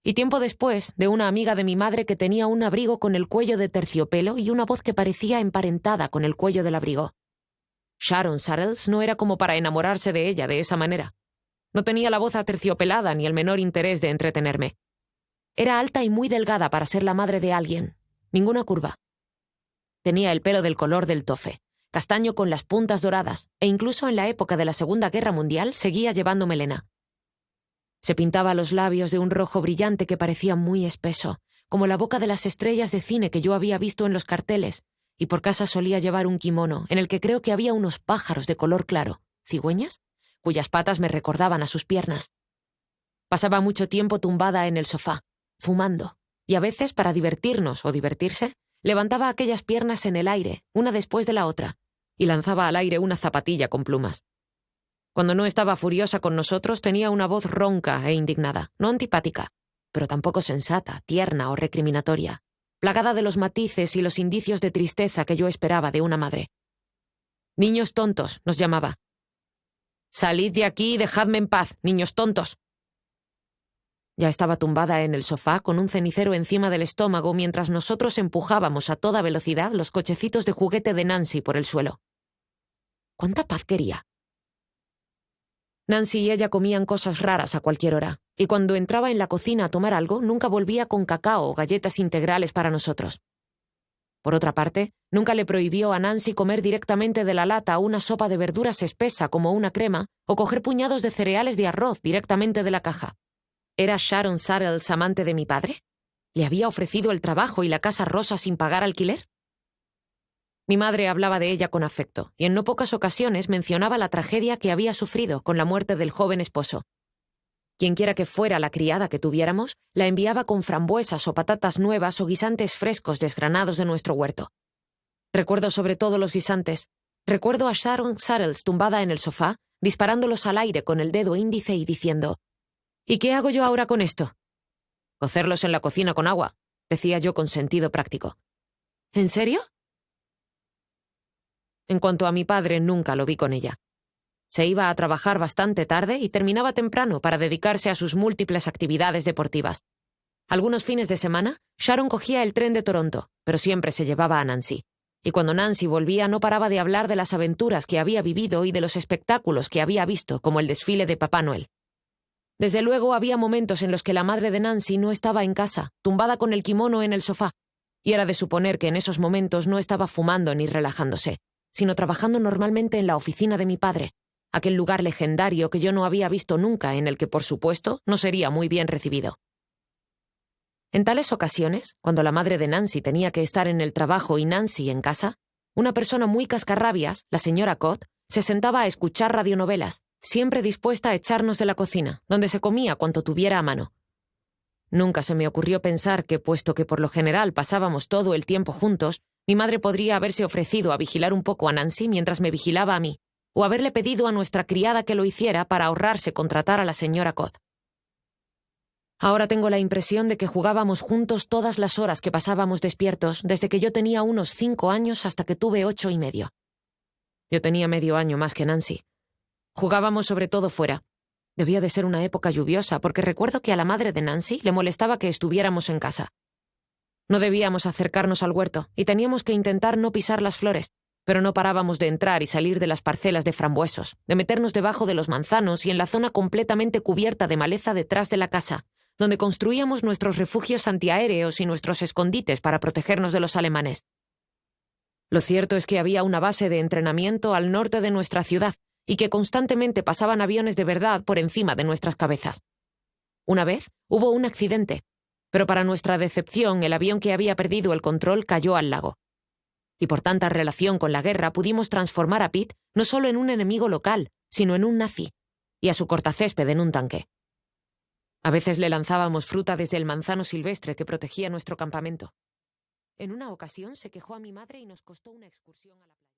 Y tiempo después, de una amiga de mi madre que tenía un abrigo con el cuello de terciopelo y una voz que parecía emparentada con el cuello del abrigo. Sharon Saddles no era como para enamorarse de ella de esa manera. No tenía la voz aterciopelada ni el menor interés de entretenerme. Era alta y muy delgada para ser la madre de alguien. Ninguna curva. Tenía el pelo del color del tofe, castaño con las puntas doradas, e incluso en la época de la Segunda Guerra Mundial seguía llevando melena. Se pintaba los labios de un rojo brillante que parecía muy espeso, como la boca de las estrellas de cine que yo había visto en los carteles, y por casa solía llevar un kimono en el que creo que había unos pájaros de color claro, cigüeñas, cuyas patas me recordaban a sus piernas. Pasaba mucho tiempo tumbada en el sofá, fumando, y a veces, para divertirnos o divertirse, levantaba aquellas piernas en el aire, una después de la otra, y lanzaba al aire una zapatilla con plumas. Cuando no estaba furiosa con nosotros, tenía una voz ronca e indignada, no antipática, pero tampoco sensata, tierna o recriminatoria, plagada de los matices y los indicios de tristeza que yo esperaba de una madre. «Niños tontos», nos llamaba. «Salid de aquí y dejadme en paz, niños tontos». Ya estaba tumbada en el sofá con un cenicero encima del estómago mientras nosotros empujábamos a toda velocidad los cochecitos de juguete de Nancy por el suelo. ¿Cuánta paz quería? Nancy y ella comían cosas raras a cualquier hora, y cuando entraba en la cocina a tomar algo, nunca volvía con cacao o galletas integrales para nosotros. Por otra parte, nunca le prohibió a Nancy comer directamente de la lata una sopa de verduras espesa como una crema o coger puñados de cereales de arroz directamente de la caja. ¿Era Sharon Saddles amante de mi padre? ¿Le había ofrecido el trabajo y la casa rosa sin pagar alquiler? Mi madre hablaba de ella con afecto, y en no pocas ocasiones mencionaba la tragedia que había sufrido con la muerte del joven esposo. Quienquiera que fuera la criada que tuviéramos, la enviaba con frambuesas o patatas nuevas o guisantes frescos desgranados de nuestro huerto. Recuerdo sobre todo los guisantes. Recuerdo a Sharon Saddles tumbada en el sofá, disparándolos al aire con el dedo índice y diciendo: «¿Y qué hago yo ahora con esto?» «Cocerlos en la cocina con agua», decía yo con sentido práctico. «¿En serio?» En cuanto a mi padre, nunca lo vi con ella. Se iba a trabajar bastante tarde y terminaba temprano para dedicarse a sus múltiples actividades deportivas. Algunos fines de semana, Sharon cogía el tren de Toronto, pero siempre se llevaba a Nancy. Y cuando Nancy volvía no paraba de hablar de las aventuras que había vivido y de los espectáculos que había visto, como el desfile de Papá Noel. Desde luego había momentos en los que la madre de Nancy no estaba en casa, tumbada con el kimono en el sofá, y era de suponer que en esos momentos no estaba fumando ni relajándose, sino trabajando normalmente en la oficina de mi padre, aquel lugar legendario que yo no había visto nunca, en el que, por supuesto, no sería muy bien recibido. En tales ocasiones, cuando la madre de Nancy tenía que estar en el trabajo y Nancy en casa, una persona muy cascarrabias, la señora Cott, se sentaba a escuchar radionovelas, siempre dispuesta a echarnos de la cocina, donde se comía cuanto tuviera a mano. Nunca se me ocurrió pensar que, puesto que por lo general pasábamos todo el tiempo juntos, mi madre podría haberse ofrecido a vigilar un poco a Nancy mientras me vigilaba a mí, o haberle pedido a nuestra criada que lo hiciera para ahorrarse contratar a la señora Cott. Ahora tengo la impresión de que jugábamos juntos todas las horas que pasábamos despiertos, desde que yo tenía unos 5 años hasta que tuve 8 y medio. Yo tenía medio año más que Nancy. Jugábamos sobre todo fuera. Debía de ser una época lluviosa, porque recuerdo que a la madre de Nancy le molestaba que estuviéramos en casa. No debíamos acercarnos al huerto, y teníamos que intentar no pisar las flores, pero no parábamos de entrar y salir de las parcelas de frambuesos, de meternos debajo de los manzanos y en la zona completamente cubierta de maleza detrás de la casa, donde construíamos nuestros refugios antiaéreos y nuestros escondites para protegernos de los alemanes. Lo cierto es que había una base de entrenamiento al norte de nuestra ciudad, y que constantemente pasaban aviones de verdad por encima de nuestras cabezas. Una vez hubo un accidente, pero para nuestra decepción el avión que había perdido el control cayó al lago. Y por tanta relación con la guerra pudimos transformar a Pete no solo en un enemigo local, sino en un nazi, y a su cortacésped en un tanque. A veces le lanzábamos fruta desde el manzano silvestre que protegía nuestro campamento. En una ocasión se quejó a mi madre y nos costó una excursión a la playa.